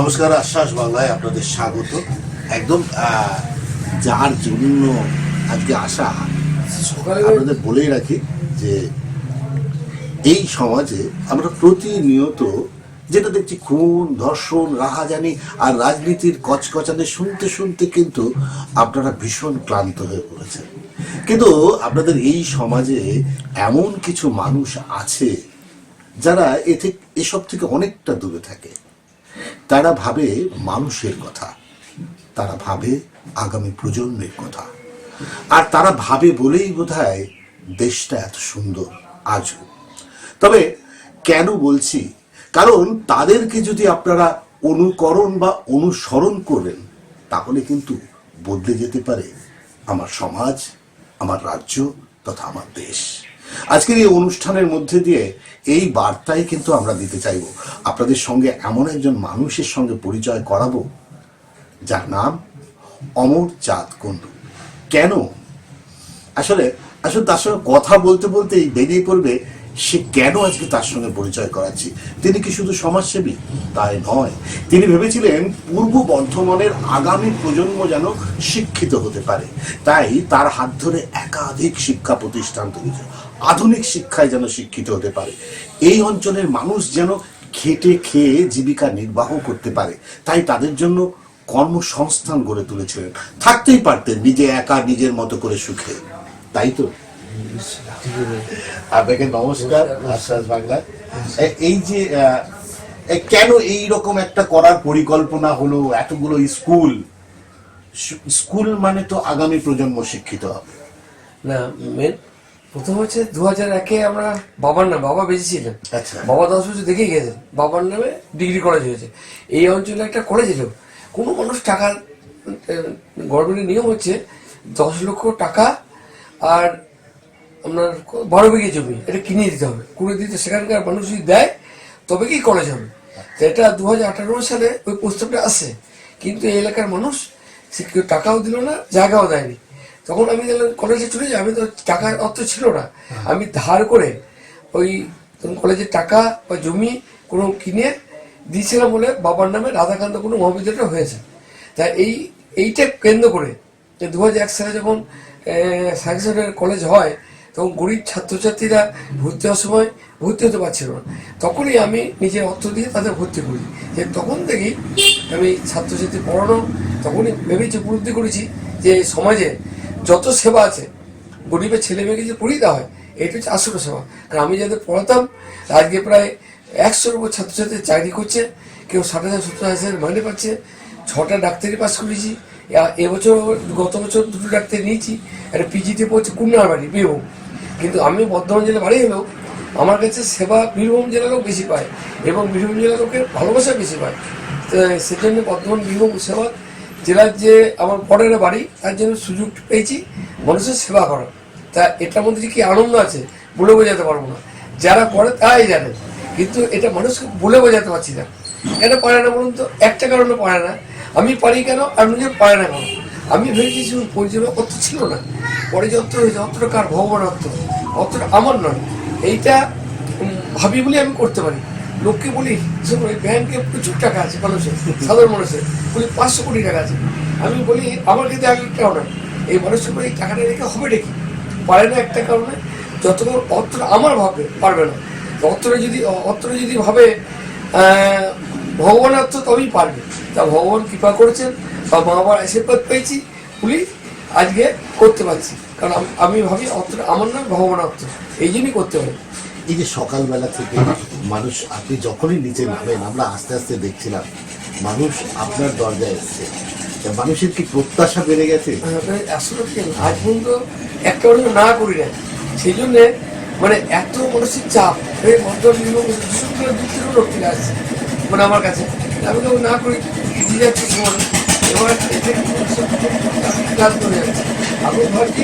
নমস্কার, আশ্বাস বাংলায় আপনাদের স্বাগত। একদম যার জন্য আজকে আসা, আপনাদের বলেই রাখি যে এই সমাজে আমরা প্রতিনিয়ত যেটা দেখছি, খুন, ধর্ষণ, রাহাজানি আর রাজনীতির কচকচানি শুনতে শুনতে কিন্তু আপনারা ভীষণ ক্লান্ত হয়ে পড়েছেন। কিন্তু আপনাদের এই সমাজে এমন কিছু মানুষ আছে যারা এসব থেকে অনেকটা দূরে থাকে। তারা ভাবে মানুষের কথা, তারা ভাবে আগামী প্রজন্মের কথা, আর তারা ভাবে বলেই বোধহয় দেশটা এত সুন্দর আজও। তবে কেন বলছি, কারণ তাদেরকে যদি আপনারা অনুকরণ বা অনুসরণ করেন, তাহলে কিন্তু বদলে যেতে পারে আমার সমাজ, আমার রাজ্য তথা আমার দেশ। আজকের এই অনুষ্ঠানের মধ্যে দিয়ে এই বার্তাই কিন্তু আমরা দিতে চাইব। আপনাদের সঙ্গে এমন একজন মানুষের সঙ্গে পরিচয় করাবো যার নাম অমর চাঁদ কুণ্ডু। কেন? আসলে তার সঙ্গে কথা বলতে বলতেই বেরিয়ে পড়বে সে কেন আজকে তার সঙ্গে পরিচয় করাচ্ছি। তিনি কি শুধু সমাজসেবী? তাই নয়, তিনি ভেবেছিলেন পূর্ব বর্ধমানের আগামী প্রজন্ম যেন শিক্ষিত হতে পারে। তাই তার হাত ধরে একাধিক শিক্ষা প্রতিষ্ঠান তৈরি, আধুনিক শিক্ষায় যেন শিক্ষিত হতে পারে, এই অঞ্চলের মানুষ যেন খেটে খেয়ে জীবিকা নির্বাহ করতে পারে। তাই তাদের জন্য কর্মসংস্থান গড়ে তুলেছিলেন। থাকতেই পারতেন নিজে একা নিজের মতো করে সুখে, তাই তো? আপনাকে নমস্কার আশ্বাস বাংলা। এই যে কেন এই রকম একটা করার পরিকল্পনা হলো? এতগুলো স্কুল মানে তো আগামী প্রজন্ম শিক্ষিত হবে না। মেন প্রথম হচ্ছে 2001-এ আমরা বাবার নামে, বাবা বেঁচে ছিলেন, বাবা 10 বছর দেখেই গেছেন, বাবার নামে ডিগ্রি কলেজ হয়েছে। এই অঞ্চলে একটা কলেজ এলো, কোনো মানুষ টাকা, গভর্নমেন্টের নিয়ম হচ্ছে 10 লক্ষ টাকা আর আপনার 12 বিঘে জমি এটা কিনে দিতে হবে, করে দিতে সেখানকার মানুষ যদি দেয় তবে কি কলেজ হবে। তো এটা 2018 সালে ওই প্রস্তাবটা আসে, কিন্তু এই এলাকার মানুষ সে কেউ টাকাও দিল না, জায়গাও দেয়নি। তখন আমি দেখলাম কলেজে চলে যাই, আমি তো টাকার অর্থ ছিল না, আমি ধার করে ওই কলেজের টাকা বা জমি কোনো কিনে দিয়েছিলাম বলে বাবার নামে রাধাকান্ত কোনো মহাবিদ্যালয়টা হয়েছে। তা এইটা কেন্দ্র করে 2001 সালে যখন সায়েন্সের কলেজ হয়, তখন গরিব ছাত্রছাত্রীরা ভর্তি হওয়ার সময় ভর্তি হতে পারছিল না। তখনই আমি নিজের অর্থ দিয়ে তাদের ভর্তি করি। যে তখন থেকেই আমি ছাত্রছাত্রী পড়ানো, তখনই ভেবেছি, উপলব্ধি করেছি যে সমাজে যত সেবা আছে, গরিবের ছেলে মেয়েকে যে পড়িয়ে দেওয়া হয়, এটা হচ্ছে আসল সেবা। কারণ আমি যাদের পড়াতাম আজকে প্রায় 100-এর উপর ছাত্রছাত্রী চাকরি করছে, কেউ 60,000-70,000 মাইনে পাচ্ছে, 6টা ডাক্তারি পাস করেছি, গত বছর 2টো ডাক্তারি নিয়েছি, একটা পিজিতে পড়ছে কুমনারবাড়ি, বীরভূম। কিন্তু আমি বর্ধমান জেলা বাড়ি হলেও আমার কাছে সেবা বীরভূম জেলার লোক বেশি পায় এবং বীরভূম জেলার লোকের ভালোবাসা বেশি পায়। তো সেজন্য বর্ধমান বীরভূম সেবা জেলার যে আমার পরের বাড়ি, তার জন্য সুযোগ পেয়েছি মানুষের সেবা করার। তা এটার মধ্যে যে কি আনন্দ আছে বলে বোঝাতে পারবো না, যারা করে তারাই জানে। কিন্তু এটা মানুষকে বলে বোঝাতে পারছি না। কেন পারে না বলুন তো? একটা কারণে পারে না, আমি পারি কেন আর নিজে পারে না কেন। আমি ভেবেছি পরিচালনা অর্থ ছিল না, পরে যে অর্থ হয়েছে, অর্থটা কার? ভগবান অর্থ, অর্থটা আমার নয়। এইটা ভাবি বলে আমি করতে পারি। লোককে বলি ব্যাংকে প্রচুর টাকা আছে মানুষের, সাধারণ মানুষের বলি 500 কোটি টাকা আছে। আমি বলি আমার কিন্তু 1 লাখ টাকা নয়, এই মানুষের উপরে এই টাকাটা রেখে হবে নাকি? পারে না একটা কারণে, যতক্ষণ অর্থটা আমার ভাবে পারবে না। অর্থটা যদি ভাবে ভগবান অর্থ, তবেই পারবে। তা ভগবান কৃপা করেছেন বা মা বাবার আশীর্বাদ পেয়েছি বলি আজকে করতে পারছি। কারণ আমি ভাবি অর্থটা আমার নয়, ভগবান অর্থ, এই জন্যই করতে হবে। এই যে সকালবেলা থেকে মানুষ, আপনি যখনই নিচে নামেন, আমরা আস্তে আস্তে দেখছিলাম মানুষ আপনার দরজায় এসছে। মানুষের কি প্রত্যাশা বেড়ে গেছে? আসলে আজ পর্যন্ত একটা মানুষ না করি না, সেই জন্যে মানে এত মানসিক চাপ, লোক চলে আসছে মানে আমার কাছে, আমি তো না করি দিয়ে যাচ্ছি সময়। এবার ক্লাস করে যাচ্ছে। আমি ভাবছি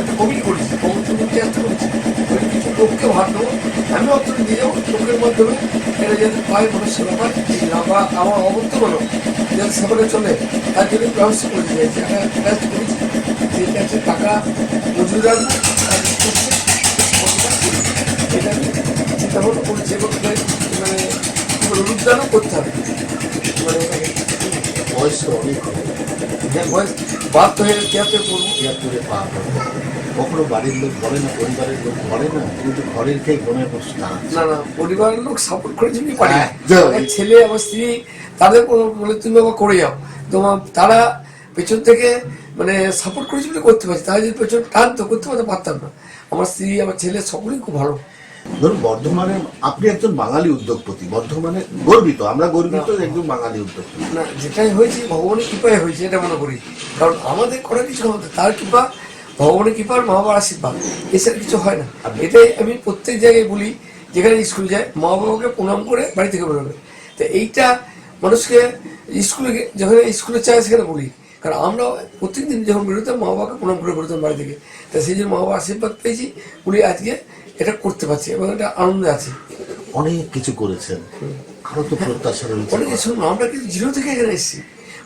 একটা কমিটি করেছি, কমিটি চেষ্টা করেছি কিছু লোককে ভাব দেবো, আমি অর্থটা দিয়ে যাবো লোকের মাধ্যমে, এটা যাতে পায় মানুষ সেবা পায় বা আমার অবর্তমানও যাতে সেবাটা চলে, তার জন্য ব্যবস্থা করে দিয়ে যাচ্ছে। একটা কাজ করেছি যে কাছে টাকা মজুরি রাখবো, এটা আমি চিন্তা ভাবনা করেছি এবং মানে মানে উদ্যানও করতে হবে, মানে বয়স তো অনেক হবে, বয়স 72 73 করবো। 73 পা করবে। কখনো বাড়ির লোক বলে না, পরিবারের লোক বলে না, কিন্তু ঘরের খেয়ে ঘুমের বসে দাঁড়াচ্ছে? না না, পরিবারের লোক সাপোর্ট করে জন্যই পারি। যাও। আমার ছেলে আমার স্ত্রী তাদের কোনো বলে তুমি বাবা করে যাও, তোমার তারা পেছন থেকে মানে সাপোর্ট করেছে বলে করতে পারছি, তারা যদি পেছন টানতো করতে পারতাম না। আমার স্ত্রী আমার ছেলে সকলেই খুব ভালো। ধরুন বর্ধমানে আপনি একজন বাঙালি উদ্যোগপতি, বর্ধমানে গর্বিত, আমরা গর্বিত একজন বাঙালি উদ্যোগপতি। না, যেটাই হয়েছে ভগবানের কৃপায় হয়েছে এটা মনে করি, কারণ আমাদের করার কিছু হবে না, তার কৃপা, ভগবানের কৃপার মা বাবার আশীর্বাদ, এছাড়া কিছু হয় না। এটাই আমি প্রত্যেক জায়গায় বলি, যেখানে স্কুল যায় মা বাবাকে প্রণাম করে বাড়ি থেকে বেরোবে। তো এইটা মানুষকে স্কুলে যখন স্কুলে চায় সেখানে বলি, কারণ আমরা প্রত্যেকদিন যখন বেরোতাম মা বাবাকে প্রণাম করে বেরোতাম বাড়ি থেকে। তা সেই জন্য মা বাবার আশীর্বাদ পেয়েছি বলি আজকে এটা করতে পারছি এবং এটা আনন্দে আছে। অনেক কিছু করেছেন, আরো তো প্রত্যাশা রয়েছে। অনেক কিছু আমরা কিন্তু জিরো থেকে এখানে এসেছি,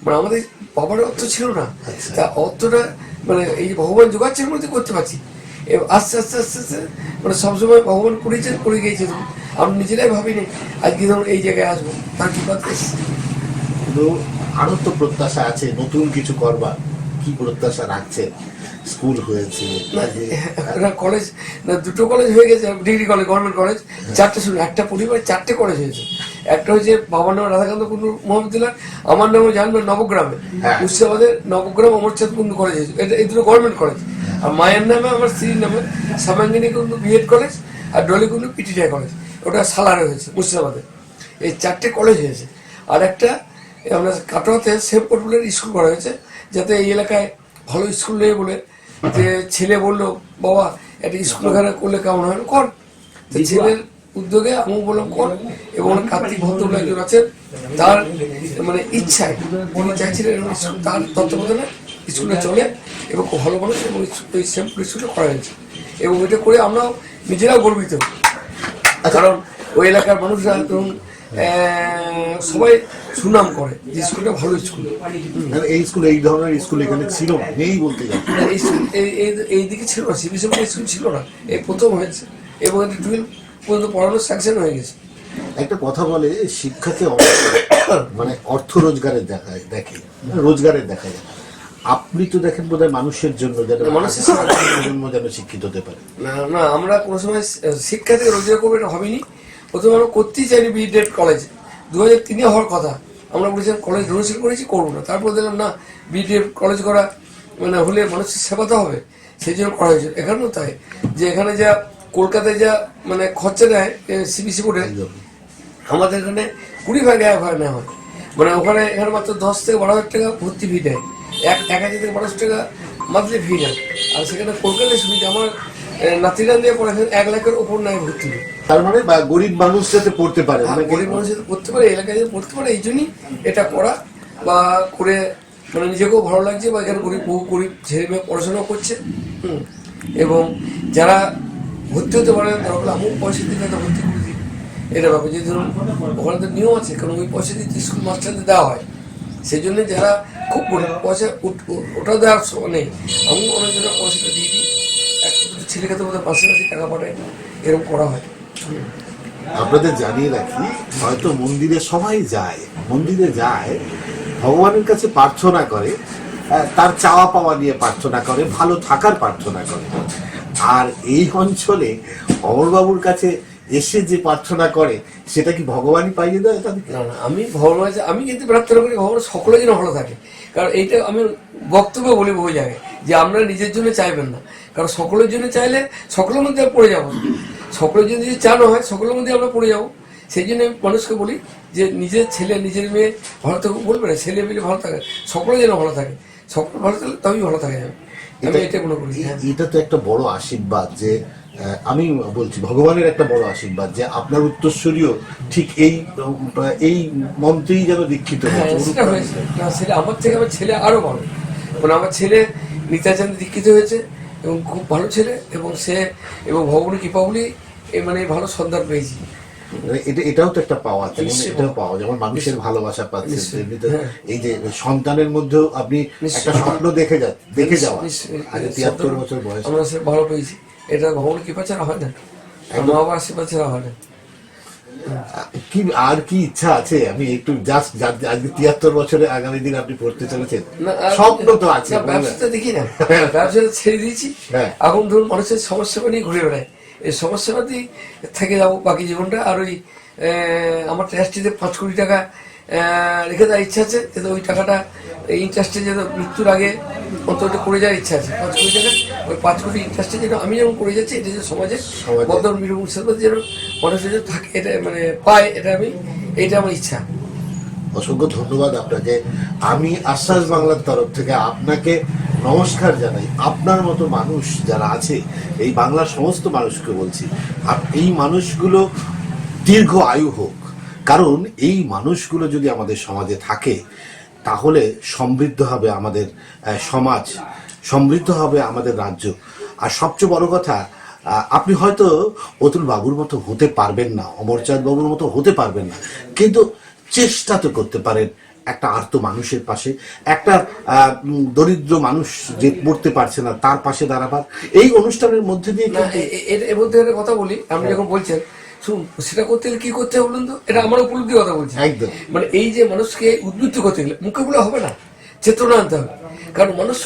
মানে আমাদের বাবার অর্থ ছিল না, তা অর্থটা মানে এই ভগবান যোগাচ্ছের মধ্যে করতে পারছি। আস্তে আস্তে আস্তে আস্তে মানে সবসময় ভগবান করেছেন, করে গিয়েছে, আমরা নিজেরাই ভাবিনি আজকে ধরুন এই জায়গায় আসবো, তার কি কথা এসেছি। কিন্তু আরো তো প্রত্যাশা আছে, নতুন কিছু করবার কি প্রত্যাশা রাখছেন? স্কুল হয়েছে, কলেজ না, দুটো কলেজ হয়ে গেছে, ডিগ্রি কলেজ, গভর্নমেন্ট কলেজ, 4টে শুনুন, একটা পরিবারে 4টে কলেজ হয়েছে। একটা হচ্ছে বাবার নাম রাধাকান্ত কুন্ডু মহাবিদ্যালয়, আমার নামও জানবেন নবগ্রামে, মুর্শিদাবাদের নবগ্রাম অমরচাঁদ কুন্ডু কলেজ হয়েছে, এটা এই দুটো গভর্নমেন্ট কলেজ। আর মায়ের নামে আমার স্ত্রীর নামে সামাঙ্গিনী কুন্ডু বিএড কলেজ আর ডলি কুন্ডু পিটিটিআই কলেজ, ওটা সালারে হয়েছে মুর্শিদাবাদে। এই 4টে কলেজ হয়েছে। আর একটা আমরা কাটোয়াতে সেফ পোর্টবলের স্কুল করা হয়েছে, যাতে এই এলাকায় ভালো স্কুল নেই বলে যে ছেলে বললো বাবা একটা স্কুল এখানে করলে কেমন হয়, কর। ছেলের উদ্যোগে আমি বললাম কর, এবং কার্তিক ভদ্রলোক একজন আছেন, তার মানে ইচ্ছায় উনি চাইছিলেন তার তত্ত্বাবধানে স্কুলটা চলে এবং খুব ভালো মানুষ, এবং এই শ্যামপুর স্কুলটা করা হয়েছে এবং এটা করে আমরাও নিজেরাও গর্বিত, কারণ ওই এলাকার মানুষরা ধরুন সবাই সুনাম করে যে স্কুলটা ভালো স্কুল। এই স্কুল, এই ধরনের স্কুল এখানে ছিল না, নেই বলতে গেলে। এইদিকে ছিল না, সিবিএসই স্কুল ছিল না, এই প্রথম হয়েছে এবং 12 পর্যন্ত পড়ানোর স্যাংশন হয়ে গেছে। একটা কথা বলে শিক্ষাকে মানে অর্থ রোজগারের দেখে রোজগারের দেখা যায়। আপনি তো দেখেন বোধহয় মানুষের জন্য, মানুষের জন্য যেন শিক্ষিত হতে পারে। না না, আমরা কোনো সময় শিক্ষা থেকে রোজগার করবো এটা ভাবিনি। প্রথমে আমরা করতেই চাইনি বিএড কলেজ, 2003 হওয়ার কথা, আমরা বলেছিলাম কলেজ ডোনেশন করেছি, করবো না। তারপর দেখলাম না, বিএড কলেজ করা মানে হলে মানুষের সেবা তো হবে, সেই জন্য করা হয়েছিল। এখানেও তাই, যে এখানে যা কলকাতায় যা মানে খরচা নেয় সিবিএসই বোর্ডে, আমাদের এখানে 20 ভাগ 1 ভাগ নেওয়া হয়। মানে ওখানে এখানে মাত্র 10 থেকে 12,000 টাকা ভর্তি ফি নেয়, 1,000 থেকে 1200 টাকা মান্থলি ফি নেয়। আর সেখানে কলকাতায় শুনেছি আমার নাতিরা দিয়ে পড়ে 1 লাখের ওপর নেয় ভর্তি ফি। তার মানে গরিব মানুষ যাতে পড়তে পারে, মানে গরিব মানুষ যাতে পড়তে পারে, এলাকায় যাতে পড়তে পারে, এই জন্যই এটা করা বা করে মানে নিজেকেও ভালো লাগছে। বা এখানে বহু গরিব ছেলে মেয়ে পড়াশোনা করছে, এবং যারা ভর্তি হতে পারে তারা বলে আমি পয়সা দিয়ে একটা ভর্তি করে দিই, এটা ভাবে যে ধরুন ওখানে তো নিয়ম আছে, কারণ ওই পয়সা দিয়ে স্কুল মাস্টারদের দেওয়া হয়, সেই জন্য যারা খুব গরিব পয়সা ওটা দেওয়ার নেই, আমি অনেক জনের পয়সাটা দিয়ে দিই, একটা ছেলেকে তো বোধ হয় মাসে মাসে টাকা পাঠায়, এরকম করা হয়। আপনাদের জানিয়ে রাখি, হয়তো মন্দিরে সবাই যায়, মন্দিরে যায় ভগবানের কাছে প্রার্থনা করে, তার চাওয়া পাওয়া নিয়ে প্রার্থনা করে, ভালো থাকার প্রার্থনা করে। আর এই অঞ্চলে অমরবাবুর কাছে এসে যে প্রার্থনা করে সেটা কি ভগবানই পাইয়ে দেয় তাদেরকে? না না, আমি ভগবান, আমি কিন্তু প্রার্থনা করি ভগবান সকলের জন্য ভালো থাকে, কারণ এইটা আমি বক্তব্য বলি বহু জায়গায় যে আপনারা নিজের জন্য চাইবেন না, কারণ সকলের জন্য চাইলে সকলের মধ্যে পড়ে যাবো, সকলের জন্য যদি চানো হয় সকলের মধ্যে আমরা পড়ে যাবো। সেই জন্য আমি মানুষকে বলি যে নিজের ছেলে নিজের মেয়ে ভালো থাকুক, বলবে না ছেলে মেয়ে ভালো থাকে, সকলে যেন ভালো থাকে, সকলে ভালো থাকলে তবেই ভালো থাকা যাবে, আমি এটা মনে করি। এটা তো একটা বড় আশীর্বাদ, যে আমি বলছি ভগবানের একটা বড় আশীর্বাদ যে আপনার উত্তরসূরিও ঠিক এই মন্ত্রেই যেন দীক্ষিত হয়েছে। আমার থেকে আমার ছেলে আরো ভালো, মানে আমার ছেলে নিতাচাঁদ দীক্ষিত হয়েছে এবং খুব ভালো ছেলে, এবং সে এবং ভগবানের কৃপা বলেই মানে ভালো সন্তান পেয়েছি। এটাও তো একটা পাওয়া, এটাও পাওয়া, যেমন মানুষের ভালোবাসা পাচ্ছে, এই যে সন্তানের মধ্যেও আপনি একটা স্বপ্ন দেখে যাওয়া, আগে 73 বছর বয়স, আমরা সে ভালো পেয়েছি, এটা ভগবানের কৃপা ছাড়া হয় না, মা বাবার আশীর্বাদ ছাড়া হয় না। কি আর কি ইচ্ছা আছে? আমি একটু জাস্ট আজকে 73 বছরে আগামী দিন আপনি পড়তে চলেছেন, স্বপ্ন তো আছে। ব্যবসাটা দেখি না, ব্যবসাটা ছেড়ে দিয়েছি। এখন ধরুন মানুষের সমস্যা নিয়ে ঘুরে বেড়ায়, এই সমস্যাপাতি থেকে যাবো বাকি জীবনটা। আর ওই আমার ট্রাস্টিতে 5 কোটি টাকা রেখে দেওয়ার ইচ্ছা আছে, যাতে ওই টাকাটা ইন্টারেস্টে যেন মৃত্যুর আগে অন্তত করে যাওয়ার ইচ্ছা আছে। 5 কোটি টাকা, ওই 5 কোটি ইন্টারেস্টে যেন আমি যেমন করে যাচ্ছি, এটা যে সমাজে বদল বিরূপ যেন মানুষের যেন থাকে, এটা মানে পায়, এইটা আমার ইচ্ছা। অসংখ্য ধন্যবাদ আপনাকে। আমি আশ্বাস বাংলার তরফ থেকে আপনাকে নমস্কার জানাই। আপনার মতো মানুষ যারা আছে, এই বাংলার সমস্ত মানুষকে বলছি, এই মানুষগুলো দীর্ঘ আয়ু হোক, কারণ এই মানুষগুলো যদি আমাদের সমাজে থাকে তাহলে সমৃদ্ধ হবে আমাদের সমাজ, সমৃদ্ধ হবে আমাদের রাজ্য। আর সবচেয়ে বড় কথা, আপনি হয়তো অতুল বাবুর মতো হতে পারবেন না, অমরচাঁদ বাবুর মতো হতে পারবেন না, কিন্তু চেষ্টা তো করতে পারেন একটা আর্ত মানুষের পাশে, একটা দরিদ্র মানুষ যে পড়তে পারছে না তার পাশে দাঁড়াবার। এই অনুষ্ঠানের মধ্যে দিয়ে এর মধ্যে একটা কথা বলি, আপনি যখন বলছেন সেটা করতে গেলে কি করতে হবে বলুন তো, এটা আমার উপলব্ধি কথা বলছি। একদম, মানে এই যে মানুষকে উদ্বুদ্ধ করতে গেলে মুখে বলে হবে না, চেতনা আনতে হবে। কারণ মানুষ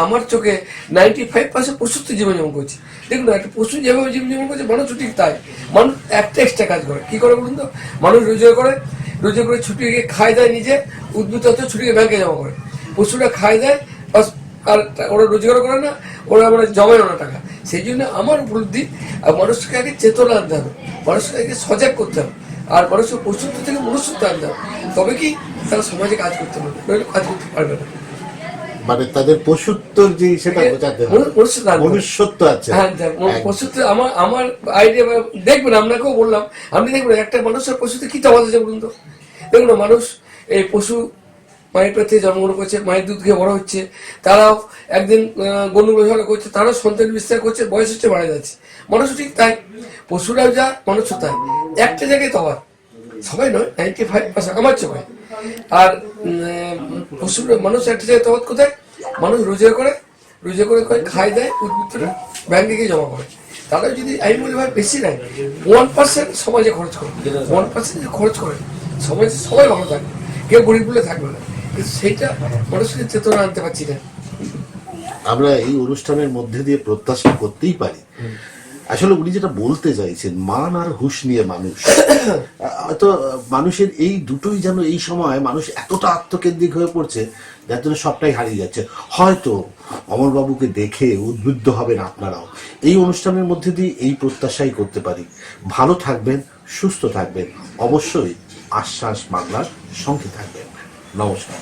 আমার চোখে 95% পশুত্ব জীবনযাপন করছে। দেখুন একটা পশু যেভাবে জীবনযাপন করছে, মানুষও ঠিক তাই। মানুষ একটা এক্সট্রা কাজ করে, কি করে বলুন তো, মানুষ রোজগার করে ছুটি গিয়ে খায় দেয়, নিজে উদ্বুদ্ধ হতে ছুটি গিয়ে ব্যাংকে জমা করে। পশুরা খায় দেয়, আর ওরা রোজগার করে না, ওরা মানে জমায় না টাকা। সেই জন্য আমার উপলব্ধি, মানুষকে আগে চেতনা আনতে হবে, মানুষকে আগে সজাগ করতে হবে, আর মানুষের পশুত্ব থেকে মনুষ্যত্ব আনতে হবে, তবে কি তারা সমাজে কাজ করতে পারবে, নইলে কাজ করতে পারবে না। মানে তাদের পশুত্বর যে সেটা বোঝাতে হবে, মনুষ্যত্ব আছে। হ্যাঁ, পশুত্ব আমার আইডিয়া দেখবেন, আপনাকেও বললাম, আপনি দেখবেন একটা মানুষের পশুতে কি তফাৎ আছে বলুন তো। দেখুন না, মানুষ এই পশু মায়ের পেটে জন্মগ্রহণ করছে, মায়ের দুধ খেয়ে বড় হচ্ছে, তারাও একদিন গণগ্রহণ করছে, তারাও সন্তান বিস্তার করছে, বয়স হচ্ছে, মারা যাচ্ছে। মানুষও ঠিক তাই, পশুরাও যা মানুষও তাই, একটা জায়গায় তফাৎ, সবাই নয়, 95% আমার চোখে। আর পশুরা মানুষ একটা জায়গায় তফাৎ কোথায়, মানুষ রোজগার করে খায় দেয়, উদ্বৃত্তটা ব্যাংকে গিয়ে জমা করে। তারা যদি আমি বলি ভাই বেশি নেয়, 1% সমাজে খরচ করে, 1% খরচ করে সমাজে সবাই ভালো থাকবে, কেউ গরিব বলে থাকবে না। কিন্তু সেইটা মানুষকে চেতনা আনতে পারছি না। আমরা এই অনুষ্ঠানের মধ্যে দিয়ে প্রত্যাশা করতেই পারি, আসলে উনি যেটা বলতে চাইছেন, মান আর হুঁশ নিয়ে মানুষ, হয়তো মানুষের এই দুটোই যেন এই সময় মানুষ এতটা আত্মকেন্দ্রিক হয়ে পড়ছে, যার জন্য সবটাই হারিয়ে যাচ্ছে। হয়তো অমরবাবুকে দেখে উদ্বুদ্ধ হবেন আপনারাও। এই অনুষ্ঠানের মধ্যে দিয়ে এই প্রত্যাশাই করতে পারি। ভালো থাকবেন, সুস্থ থাকবেন, অবশ্যই আশ্বাস বাংলার সঙ্গে থাকবেন। নমস্কার।